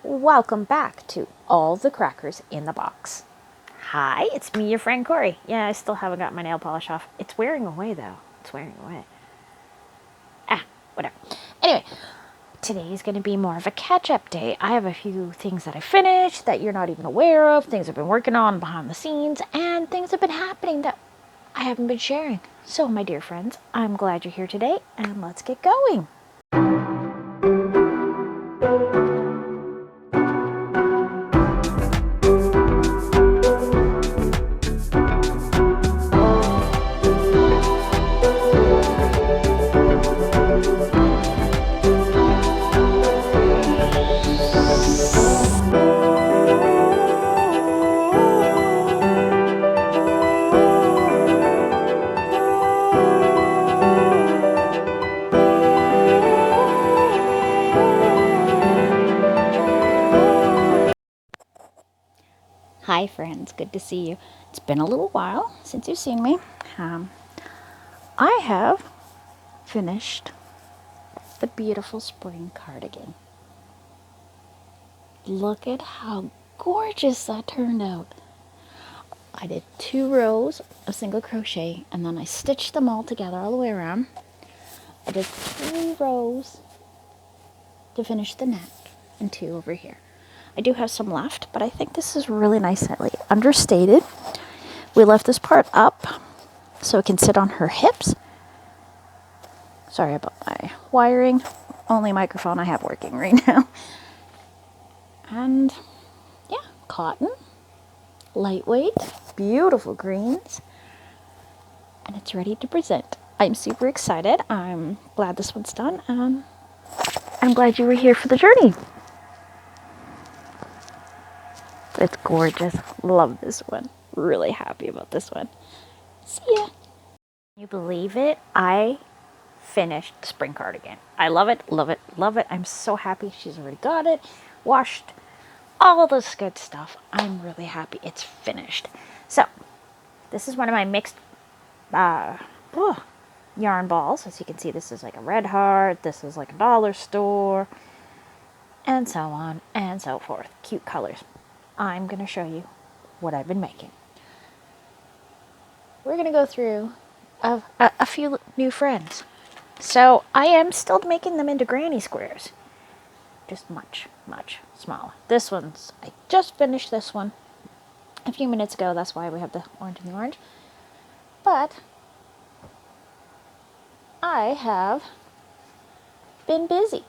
Welcome back to All the Crackers in the Box. Hi, it's me, your friend Corey. Yeah, I still haven't got my nail polish off. It's wearing away though. It's wearing away. Whatever. Anyway, today is going to be more of a catch-up day. I have a few things that I finished that you're not even aware of, things I've been working on behind the scenes, and things have been happening that I haven't been sharing. So, my dear friends, I'm glad you're here today, and let's get going. Hi, friends. Good to see you. It's been a little while since you've seen me. I have finished the beautiful spring cardigan. Look at how gorgeous that turned out. I did 2 rows of single crochet and then I stitched them all together all the way around. I did 3 rows to finish the neck and 2 over here. I do have some left, but I think this is really nicely understated. We left this part up so it can sit on her hips. Sorry about my wiring. Only microphone I have working right now. And yeah, cotton, lightweight, beautiful greens, and it's ready to present. I'm super excited. I'm glad this one's done, and I'm glad you were here for the journey. It's gorgeous. Love this one. Really happy about this one. See ya. Can you believe it? I finished the spring cardigan. I love it, love it, love it. I'm so happy she's already got it, washed, all this good stuff. I'm really happy it's finished. So, this is one of my mixed yarn balls. As you can see, this is like a Red Heart, this is like a dollar store, and so on and so forth. Cute colors. I'm going to show you what I've been making. We're going to go through a few new friends. So I am still making them into granny squares, just much, much smaller. This one's, I just finished this one a few minutes ago. That's why we have the orange and the orange. But I have been busy.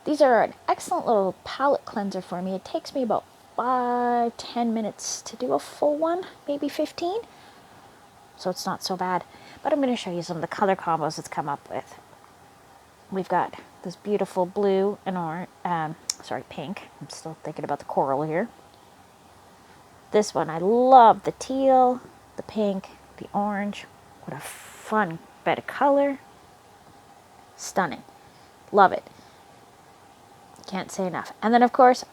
These are an excellent little palette cleanser for me. It takes me about 5-10 minutes to do a full one, maybe 15. So it's not so bad. But I'm going to show you some of the color combos it's come up with. We've got this beautiful blue and orange, pink. I'm still thinking about the coral here. This one, I love the teal, the pink, the orange. What a fun bit of color. Stunning. Love it. Can't say enough. And then, of course,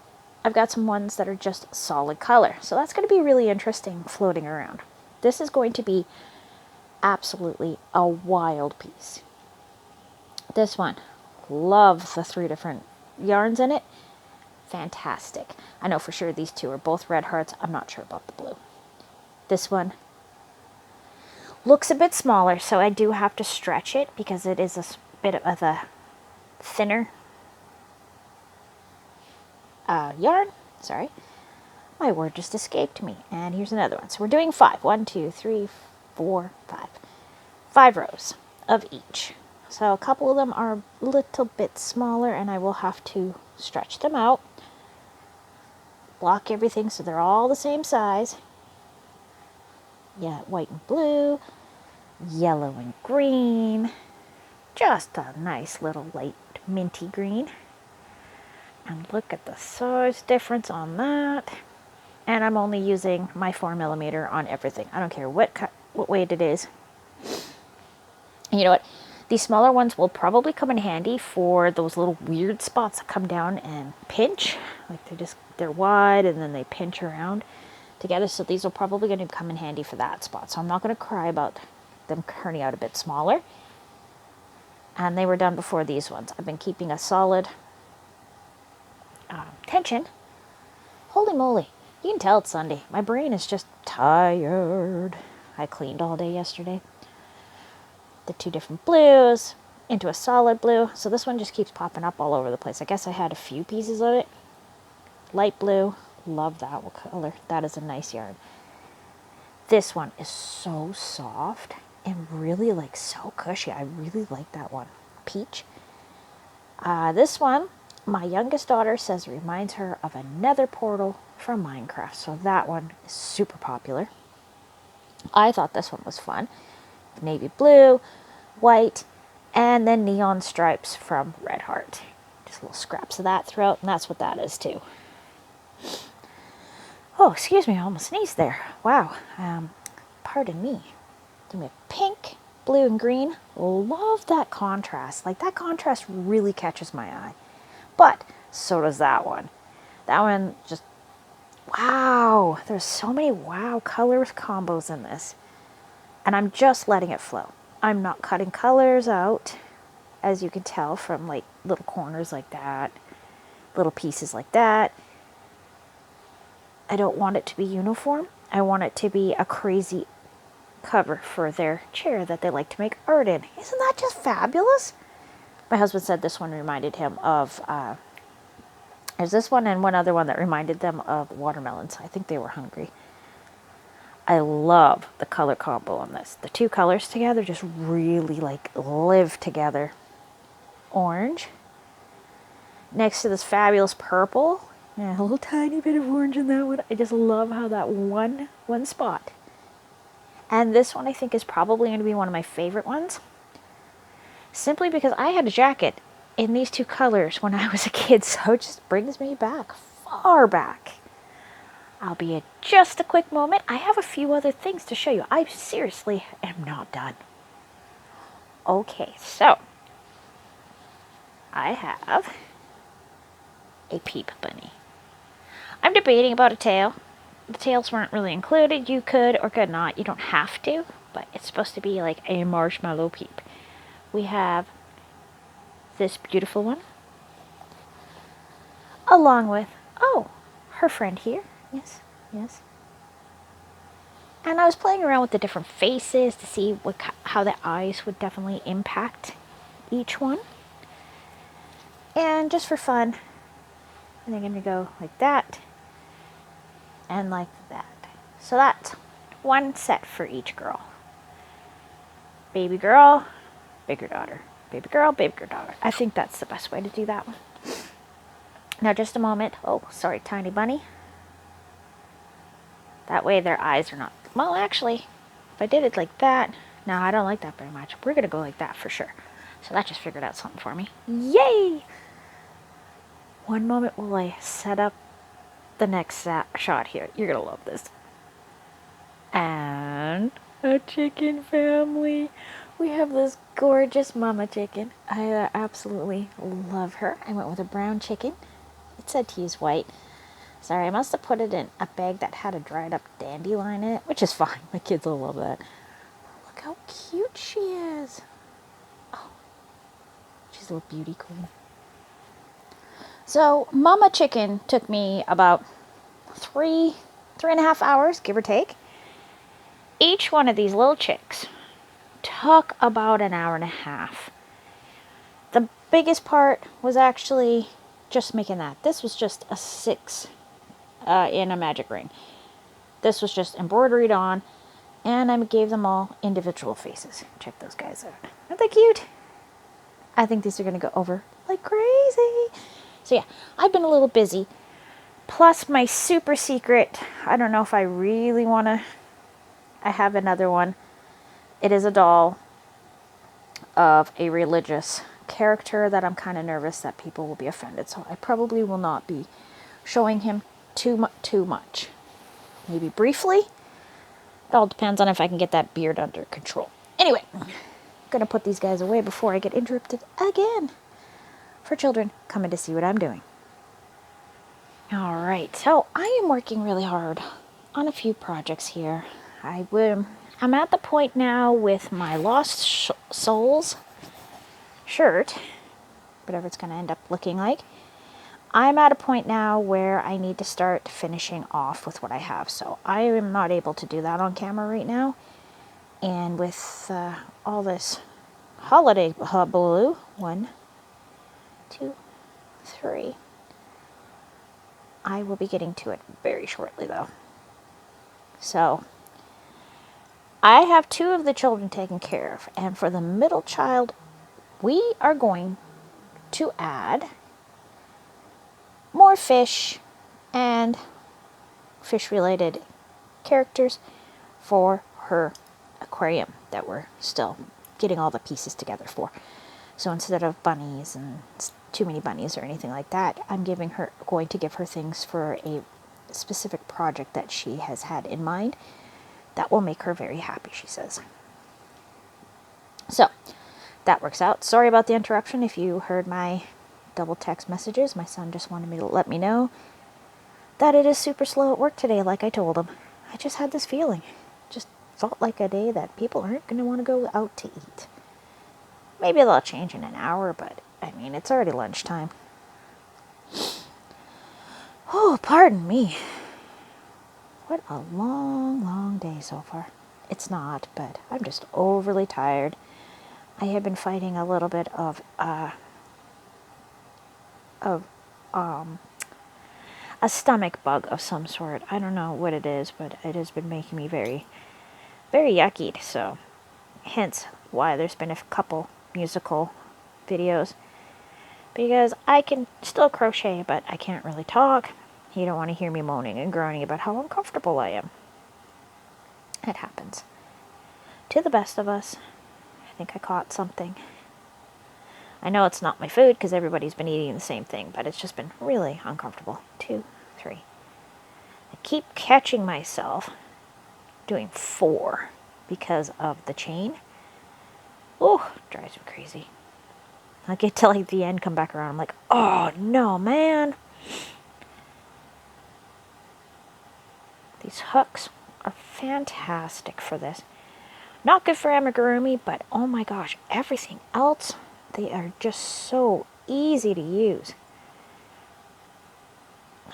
I've got some ones that are just solid color. So that's going to be really interesting floating around. This is going to be absolutely a wild piece. This one, love the 3 different yarns in it. Fantastic. I know for sure these 2 are both Red Hearts. I'm not sure about the blue. This one looks a bit smaller, so I do have to stretch it because it is a bit of a thinner yarn. Sorry. My word just escaped me. And here's another one. So we're doing 5. 1, 2, 3, 4, 5. 5 rows of each. So a couple of them are a little bit smaller and I will have to stretch them out. Block everything so they're all the same size. Yeah, white and blue, yellow and green. Just a nice little light minty green. And look at the size difference on that. And I'm only using my 4mm on everything. I don't care what weight it is. And you know what? These smaller ones will probably come in handy for those little weird spots that come down and pinch. Like they're wide and then they pinch around together. So these are probably going to come in handy for that spot. So I'm not going to cry about them turning out a bit smaller. And they were done before these ones. I've been keeping a solid tension Holy moly. You can tell it's Sunday. My brain is just tired. I cleaned all day yesterday. The 2 different blues into a solid blue. So this one just keeps popping up all over the place. I guess I had a few pieces of it. Light blue. Love that color. That is a nice yarn. This one is so soft and really like so cushy. I really like that one. Peach. This one, my youngest daughter says reminds her of a nether portal from Minecraft. So that one is super popular. I thought this one was fun. Navy blue, white, and then neon stripes from Red Heart. Just little scraps of that throughout, and that's what that is too. Oh, excuse me, I almost sneezed there. Wow. Pardon me. Then we have pink, blue, and green. Love that contrast. Like, that contrast really catches my eye. But so does that one. That one just, wow. There's so many wow colors combos in this. And I'm just letting it flow. I'm not cutting colors out, as you can tell from like little corners like that, little pieces like that. I don't want it to be uniform. I want it to be a crazy cover for their chair that they like to make art in. Isn't that just fabulous? My husband said this one reminded him of, there's this one and one other one that reminded them of watermelons. I think they were hungry. I love the color combo on this. The 2 colors together just really like live together. Orange. Next to this fabulous purple. Yeah, a little tiny bit of orange in that one. I just love how that one spot. And this one I think is probably going to be one of my favorite ones. Simply because I had a jacket in these 2 colors when I was a kid. So it just brings me back, far back. I'll be in just a quick moment. I have a few other things to show you. I seriously am not done. Okay, so I have a Peep Bunny. I'm debating about a tail. The tails weren't really included. You could or could not. You don't have to, but it's supposed to be like a marshmallow peep. We have this beautiful one, along with, oh, her friend here. Yes, yes. And I was playing around with the different faces to see how the eyes would definitely impact each one. And just for fun, I'm going to go like that and like that. So that's one set for each girl. Baby girl, bigger daughter. Baby girl, bigger daughter. I think that's the best way to do that one. Now just a moment. Oh, sorry, tiny bunny. That way their eyes are not... Well, actually, if I did it like that... No, I don't like that very much. We're going to go like that for sure. So that just figured out something for me. Yay! One moment while I set up the next shot here. You're going to love this. And a chicken family. We have this gorgeous mama chicken. I absolutely love her. I went with a brown chicken. It said to use white. Sorry, I must have put it in a bag that had a dried up dandelion in it, which is fine. My kids will love that. Look how cute she is. Oh, she's a little beauty queen. So, mama chicken took me about 3.5 hours, give or take. Each one of these little chicks took about an hour and a half. The biggest part was actually just making that. This was just a 6 in a magic ring. This was just embroidered on, and I gave them all individual faces. Check those guys out. Aren't they cute? I think these are going to go over like crazy. So yeah, I've been a little busy. Plus my super secret, I don't know if I really want to... I have another one. It is a doll of a religious character that I'm kind of nervous that people will be offended. So I probably will not be showing him too much. Maybe briefly. It all depends on if I can get that beard under control. Anyway, I'm going to put these guys away before I get interrupted again for children coming to see what I'm doing. Alright, so I am working really hard on a few projects here. I'm at the point now with my Lost Souls shirt, whatever it's going to end up looking like. I'm at a point now where I need to start finishing off with what I have. So I am not able to do that on camera right now. And with all this holiday hullabaloo, 1, 2, 3, I will be getting to it very shortly though. So I have 2 of the children taken care of. And for the middle child, we are going to add more fish and fish related characters for her aquarium that we're still getting all the pieces together for. So instead of bunnies and too many bunnies or anything like that, I'm going to give her things for a specific project that she has had in mind that will make her very happy, she says. So that works out. Sorry about the interruption. If you heard my double text messages, my son just wanted me to let me know that it is super slow at work today, like I told him. I just had this feeling. Just felt like a day that people aren't going to want to go out to eat. Maybe they'll change in an hour, but I mean, it's already lunchtime. Oh, pardon me. What a long, long day so far. It's not, but I'm just overly tired. I have been fighting a little bit of a stomach bug of some sort. I don't know what it is, but it has been making me very, very yucky. So, hence why there's been a couple musical videos. Because I can still crochet, but I can't really talk. You don't want to hear me moaning and groaning about how uncomfortable I am. It happens. To the best of us. I think I caught something. I know it's not my food because everybody's been eating the same thing, but it's just been really uncomfortable. 2, 3. I keep catching myself doing 4 because of the chain. Oh, drives me crazy. I get to like the end, come back around. I'm like, oh no, man. These hooks are fantastic for this. Not good for amigurumi, but oh my gosh, everything else, they are just so easy to use.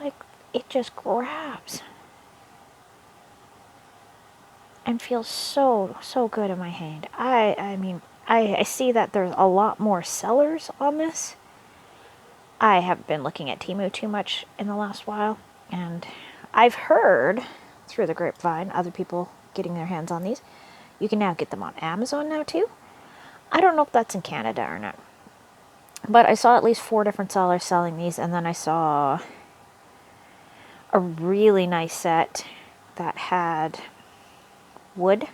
Like, it just grabs and feels so, so good in my hand. I mean, I see that there's a lot more sellers on this. I haven't been looking at Temu too much in the last while, and I've heard through the grapevine other people getting their hands on these. You can now get them on Amazon now too. I don't know if that's in Canada or not, but I saw at least 4 different sellers selling these, and then I saw a really nice set that had wood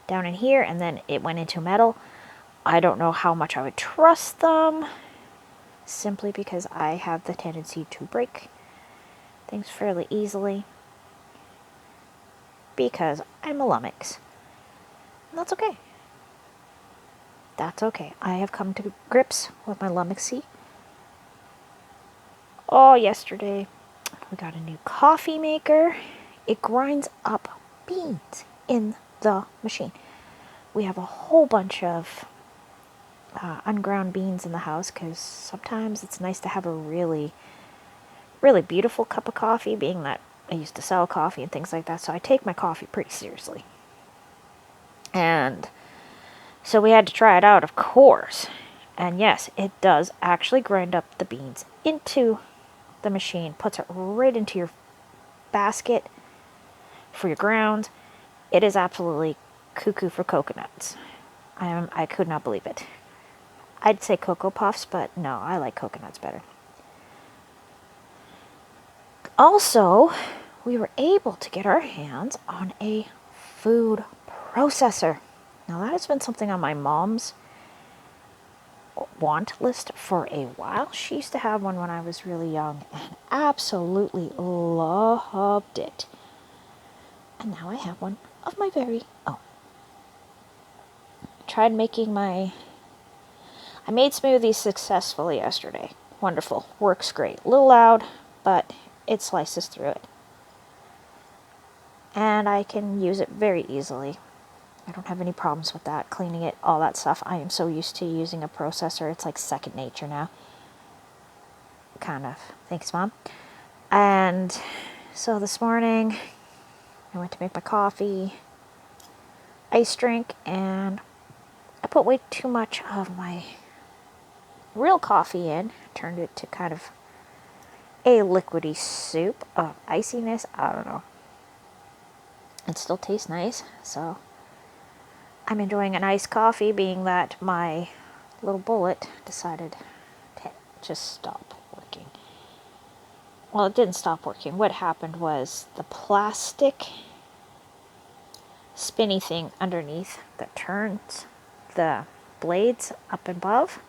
down in here, and then it went into metal. I don't know how much I would trust them, simply because I have the tendency to break things fairly easily, because I'm a lummox. And that's okay. That's okay. I have come to grips with my lummoxy. Oh, yesterday we got a new coffee maker. It grinds up beans in the machine. We have a whole bunch of unground beans in the house because sometimes it's nice to have a really, really beautiful cup of coffee, being that I used to sell coffee and things like that, so I take my coffee pretty seriously. And so we had to try it out, of course. And yes, it does actually grind up the beans into the machine, puts it right into your basket for your ground. It is absolutely cuckoo for coconuts. I could not believe it. I'd say Cocoa Puffs, but no, I like coconuts better. Also, we were able to get our hands on a food processor. Now, that has been something on my mom's want list for a while. She used to have one when I was really young and absolutely loved it. And now I have one of my very own. I made smoothies successfully yesterday. Wonderful. Works great. A little loud, but it slices through it. And I can use it very easily. I don't have any problems with that, cleaning it, all that stuff. I am so used to using a processor, it's like second nature now. kind of. Thanks, Mom. And so this morning, I went to make my coffee, ice drink, and I put way too much of my real coffee in. Turned it to kind of a liquidy soup of iciness. I don't know. It still tastes nice, so I'm enjoying an iced coffee, being that my little bullet decided to just stop working. Well, it didn't stop working. What happened was the plastic spinny thing underneath that turns the blades up above.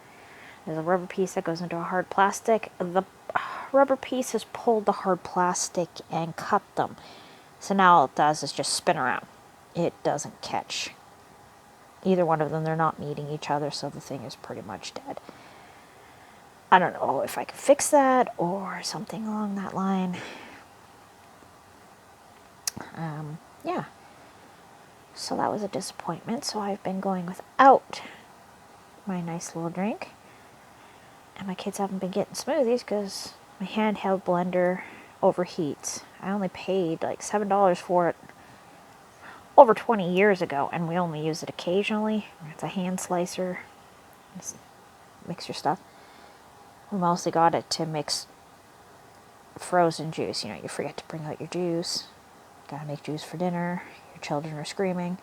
There's a rubber piece that goes into a hard plastic. The rubber piece has pulled the hard plastic and cut them. So now all it does is just spin around. It doesn't catch either one of them. They're not meeting each other, so the thing is pretty much dead. I don't know if I can fix that or something along that line. Yeah. So that was a disappointment. So I've been going without my nice little drink. And my kids haven't been getting smoothies because my handheld blender overheats. I only paid like $7 for it over 20 years ago, and we only use it occasionally. It's a hand slicer. Just mix your stuff. We mostly got it to mix frozen juice. You know, you forget to bring out your juice. Gotta make juice for dinner. Your children are screaming.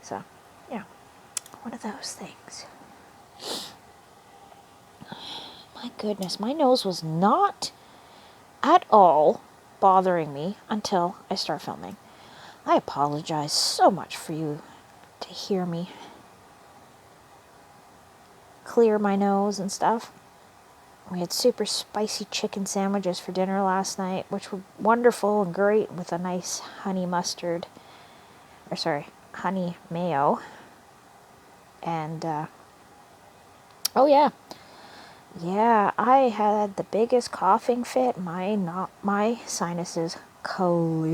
So, yeah. One of those things. My goodness, my nose was not at all bothering me until I start filming. I apologize so much for you to hear me clear my nose and stuff. We had super spicy chicken sandwiches for dinner last night, which were wonderful and great with a nice honey mayo. And, oh yeah. Yeah, I had the biggest coughing fit. My sinuses cleared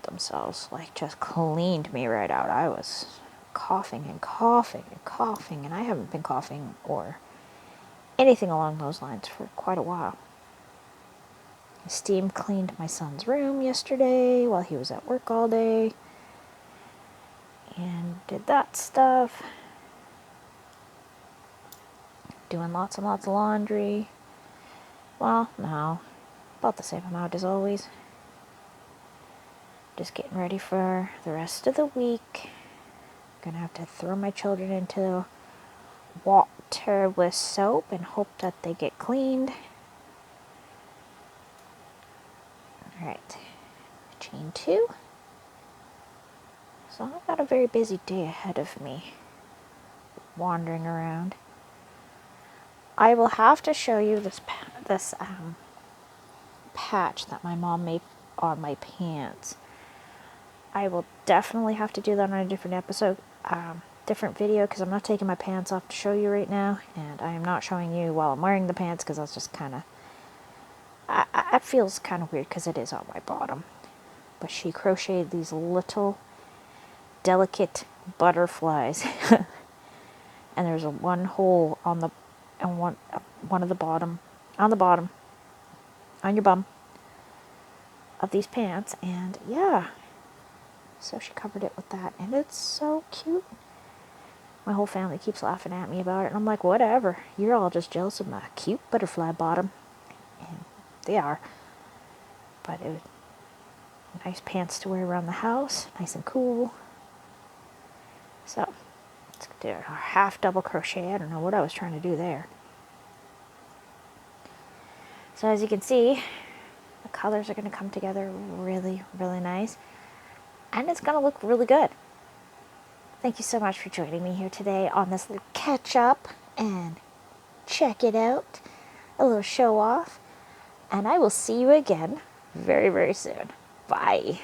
themselves, like just cleaned me right out. I was coughing and coughing and coughing, and I haven't been coughing or anything along those lines for quite a while. I steam cleaned my son's room yesterday while he was at work all day and did that stuff. Doing lots and lots of laundry. Well, no, about the same amount as always. Just getting ready for the rest of the week. Gonna have to throw my children into water with soap and hope that they get cleaned. Alright, chain 2. So I've got a very busy day ahead of me, wandering around. I will have to show you this patch that my mom made on my pants. I will definitely have to do that on a different episode, different video, because I'm not taking my pants off to show you right now, and I am not showing you while I'm wearing the pants, because that's just kind of, it feels kind of weird because it is on my bottom. But she crocheted these little delicate butterflies, and there's one hole on the, and one of the bottom, on your bum of these pants, and yeah. So she covered it with that, and it's so cute. My whole family keeps laughing at me about it, and I'm like, whatever. You're all just jealous of my cute butterfly bottom. And they are. But it was nice pants to wear around the house, nice and cool. So, let's do a half double crochet. I don't know what I was trying to do there. So as you can see, the colors are going to come together really, really nice. And it's going to look really good. Thank you so much for joining me here today on this little catch up and check it out. A little show off. And I will see you again very, very soon. Bye.